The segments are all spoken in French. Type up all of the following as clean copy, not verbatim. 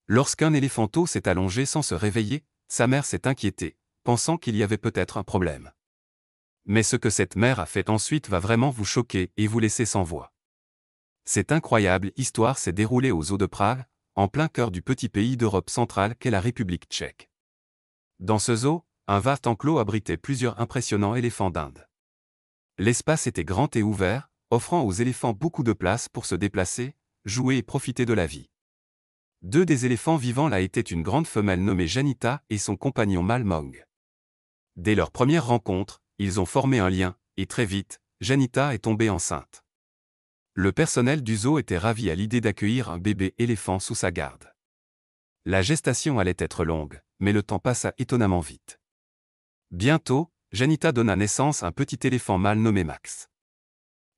Lorsqu'un éléphanteau s'est allongé sans se réveiller, sa mère s'est inquiétée, pensant qu'il y avait peut-être un problème. Mais ce que cette mère a fait ensuite va vraiment vous choquer et vous laisser sans voix. Cette incroyable histoire s'est déroulée aux Zoo de Prague, en plein cœur du petit pays d'Europe centrale qu'est la République tchèque. Dans ce zoo, un vaste enclos abritait plusieurs impressionnants éléphants d'Inde. L'espace était grand et ouvert, offrant aux éléphants beaucoup de place pour se déplacer, jouer et profiter de la vie. Deux des éléphants vivants là étaient une grande femelle nommée Janita et son compagnon mâle Mong. Dès leur première rencontre, ils ont formé un lien, et très vite, Janita est tombée enceinte. Le personnel du zoo était ravi à l'idée d'accueillir un bébé éléphant sous sa garde. La gestation allait être longue, mais le temps passa étonnamment vite. Bientôt, Janita donna naissance à un petit éléphant mâle nommé Max.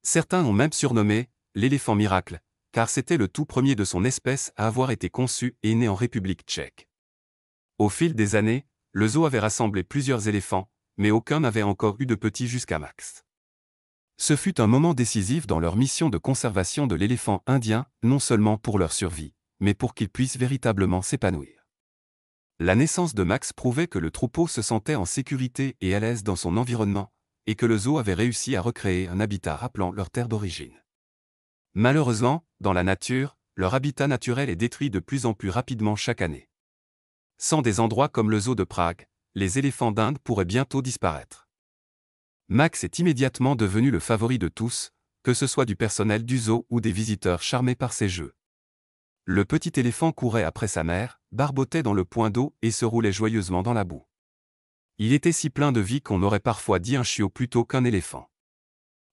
Certains ont même surnommé l'éléphant miracle, car c'était le tout premier de son espèce à avoir été conçu et né en République tchèque. Au fil des années, le zoo avait rassemblé plusieurs éléphants, mais aucun n'avait encore eu de petit jusqu'à Max. Ce fut un moment décisif dans leur mission de conservation de l'éléphant indien, non seulement pour leur survie, mais pour qu'ils puissent véritablement s'épanouir. La naissance de Max prouvait que le troupeau se sentait en sécurité et à l'aise dans son environnement, et que le zoo avait réussi à recréer un habitat rappelant leur terre d'origine. Malheureusement, dans la nature, leur habitat naturel est détruit de plus en plus rapidement chaque année. Sans des endroits comme le zoo de Prague, les éléphants d'Inde pourraient bientôt disparaître. Max est immédiatement devenu le favori de tous, que ce soit du personnel du zoo ou des visiteurs charmés par ses jeux. Le petit éléphant courait après sa mère, barbotait dans le point d'eau et se roulait joyeusement dans la boue. Il était si plein de vie qu'on aurait parfois dit un chiot plutôt qu'un éléphant.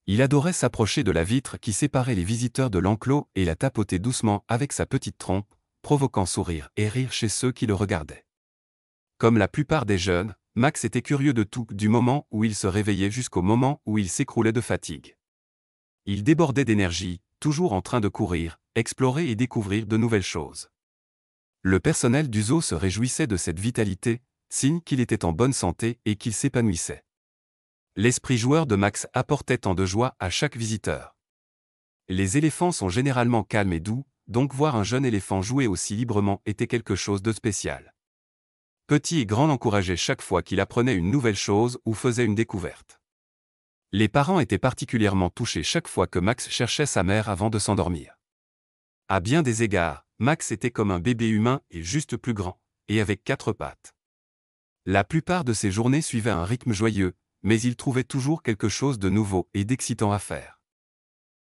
Il adorait s'approcher de la vitre qui séparait les visiteurs de l'enclos et la tapoter doucement avec sa petite trompe, provoquant sourire et rire chez ceux qui le regardaient. Comme la plupart des jeunes, Max était curieux de tout, du moment où il se réveillait jusqu'au moment où il s'écroulait de fatigue. Il débordait d'énergie, toujours en train de courir, explorer et découvrir de nouvelles choses. Le personnel du zoo se réjouissait de cette vitalité, signe qu'il était en bonne santé et qu'il s'épanouissait. L'esprit joueur de Max apportait tant de joie à chaque visiteur. Les éléphants sont généralement calmes et doux, donc voir un jeune éléphant jouer aussi librement était quelque chose de spécial. Petit et grand l'encourageaient chaque fois qu'il apprenait une nouvelle chose ou faisait une découverte. Les parents étaient particulièrement touchés chaque fois que Max cherchait sa mère avant de s'endormir. À bien des égards, Max était comme un bébé humain et juste plus grand, et avec 4 pattes. La plupart de ses journées suivaient un rythme joyeux, mais il trouvait toujours quelque chose de nouveau et d'excitant à faire.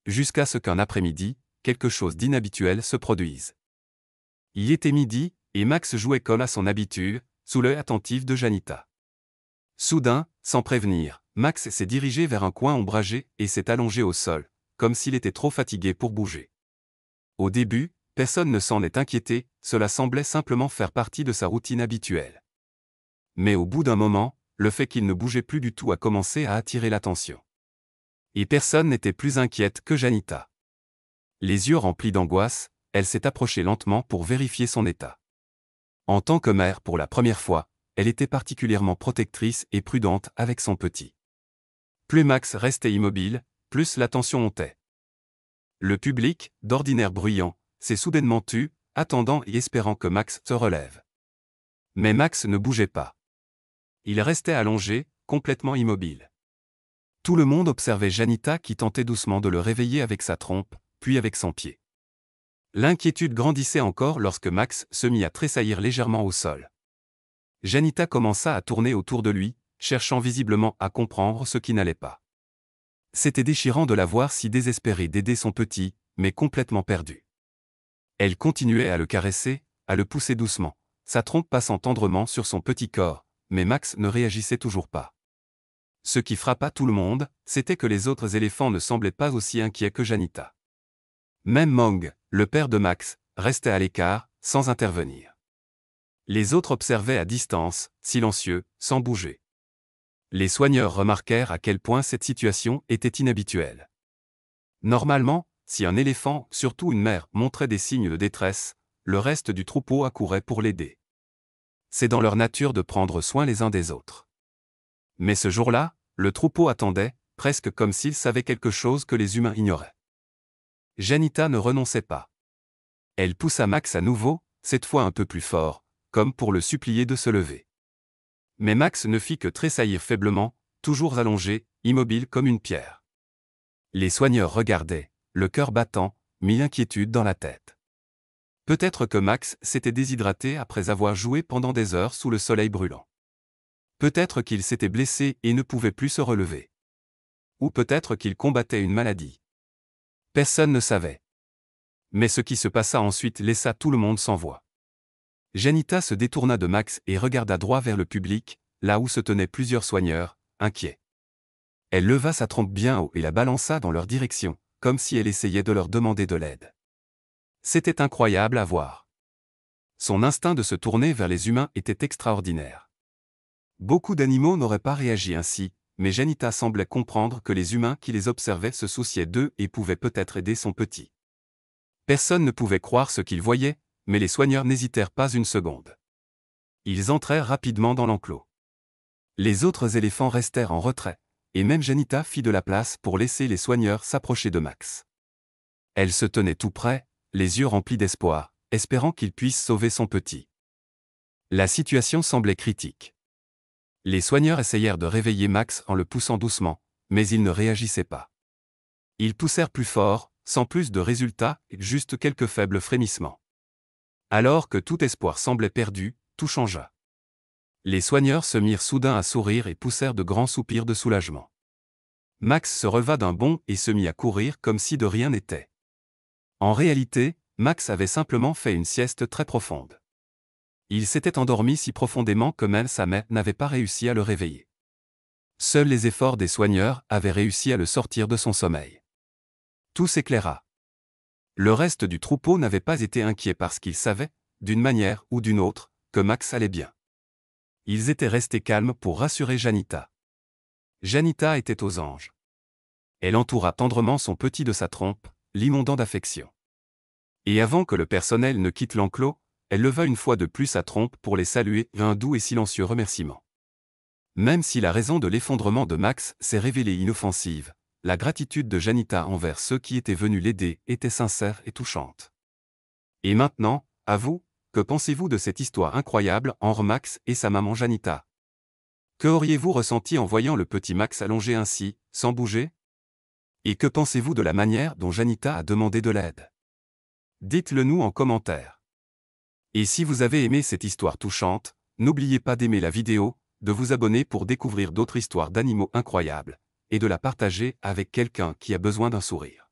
Jusqu'à ce qu'un après-midi, quelque chose d'inhabituel se produise. Il était midi, et Max jouait comme à son habitude, sous l'œil attentif de Janita. Soudain, sans prévenir, Max s'est dirigé vers un coin ombragé et s'est allongé au sol, comme s'il était trop fatigué pour bouger. Au début, personne ne s'en est inquiété, cela semblait simplement faire partie de sa routine habituelle. Mais au bout d'un moment, le fait qu'il ne bougeait plus du tout a commencé à attirer l'attention. Et personne n'était plus inquiète que Janita. Les yeux remplis d'angoisse, elle s'est approchée lentement pour vérifier son état. En tant que mère pour la première fois, elle était particulièrement protectrice et prudente avec son petit. Plus Max restait immobile, plus la tension montait. Le public, d'ordinaire bruyant, s'est soudainement tu, attendant et espérant que Max se relève. Mais Max ne bougeait pas. Il restait allongé, complètement immobile. Tout le monde observait Janita qui tentait doucement de le réveiller avec sa trompe, puis avec son pied. L'inquiétude grandissait encore lorsque Max se mit à tressaillir légèrement au sol. Janita commença à tourner autour de lui, cherchant visiblement à comprendre ce qui n'allait pas. C'était déchirant de la voir si désespérée d'aider son petit, mais complètement perdu. Elle continuait à le caresser, à le pousser doucement, sa trompe passant tendrement sur son petit corps, mais Max ne réagissait toujours pas. Ce qui frappa tout le monde, c'était que les autres éléphants ne semblaient pas aussi inquiets que Janita. Même Mong, le père de Max, restait à l'écart, sans intervenir. Les autres observaient à distance, silencieux, sans bouger. Les soigneurs remarquèrent à quel point cette situation était inhabituelle. Normalement, si un éléphant, surtout une mère, montrait des signes de détresse, le reste du troupeau accourait pour l'aider. C'est dans leur nature de prendre soin les uns des autres. Mais ce jour-là, le troupeau attendait, presque comme s'il savait quelque chose que les humains ignoraient. Janita ne renonçait pas. Elle poussa Max à nouveau, cette fois un peu plus fort, comme pour le supplier de se lever. Mais Max ne fit que tressaillir faiblement, toujours allongé, immobile comme une pierre. Les soigneurs regardaient, le cœur battant, mille inquiétudes dans la tête. Peut-être que Max s'était déshydraté après avoir joué pendant des heures sous le soleil brûlant. Peut-être qu'il s'était blessé et ne pouvait plus se relever. Ou peut-être qu'il combattait une maladie. Personne ne savait. Mais ce qui se passa ensuite laissa tout le monde sans voix. Janita se détourna de Max et regarda droit vers le public, là où se tenaient plusieurs soigneurs, inquiets. Elle leva sa trompe bien haut et la balança dans leur direction, comme si elle essayait de leur demander de l'aide. C'était incroyable à voir. Son instinct de se tourner vers les humains était extraordinaire. Beaucoup d'animaux n'auraient pas réagi ainsi, mais Janita semblait comprendre que les humains qui les observaient se souciaient d'eux et pouvaient peut-être aider son petit. Personne ne pouvait croire ce qu'ils voyaient, mais les soigneurs n'hésitèrent pas une seconde. Ils entrèrent rapidement dans l'enclos. Les autres éléphants restèrent en retrait, et même Janita fit de la place pour laisser les soigneurs s'approcher de Max. Elle se tenait tout près, les yeux remplis d'espoir, espérant qu'il puisse sauver son petit. La situation semblait critique. Les soigneurs essayèrent de réveiller Max en le poussant doucement, mais il ne réagissait pas. Ils poussèrent plus fort, sans plus de résultats, juste quelques faibles frémissements. Alors que tout espoir semblait perdu, tout changea. Les soigneurs se mirent soudain à sourire et poussèrent de grands soupirs de soulagement. Max se releva d'un bond et se mit à courir comme si de rien n'était. En réalité, Max avait simplement fait une sieste très profonde. Il s'était endormi si profondément que même sa mère n'avait pas réussi à le réveiller. Seuls les efforts des soigneurs avaient réussi à le sortir de son sommeil. Tout s'éclaira. Le reste du troupeau n'avait pas été inquiet parce qu'ils savaient, d'une manière ou d'une autre, que Max allait bien. Ils étaient restés calmes pour rassurer Janita. Janita était aux anges. Elle entoura tendrement son petit de sa trompe, l'inondant d'affection. Et avant que le personnel ne quitte l'enclos, elle leva une fois de plus sa trompe pour les saluer d'un doux et silencieux remerciement. Même si la raison de l'effondrement de Max s'est révélée inoffensive, la gratitude de Janita envers ceux qui étaient venus l'aider était sincère et touchante. Et maintenant, à vous, que pensez-vous de cette histoire incroyable entre Max et sa maman Janita? Que auriez-vous ressenti en voyant le petit Max allongé ainsi, sans bouger? Et que pensez-vous de la manière dont Janita a demandé de l'aide? Dites-le nous en commentaire. Et si vous avez aimé cette histoire touchante, n'oubliez pas d'aimer la vidéo, de vous abonner pour découvrir d'autres histoires d'animaux incroyables, et de la partager avec quelqu'un qui a besoin d'un sourire.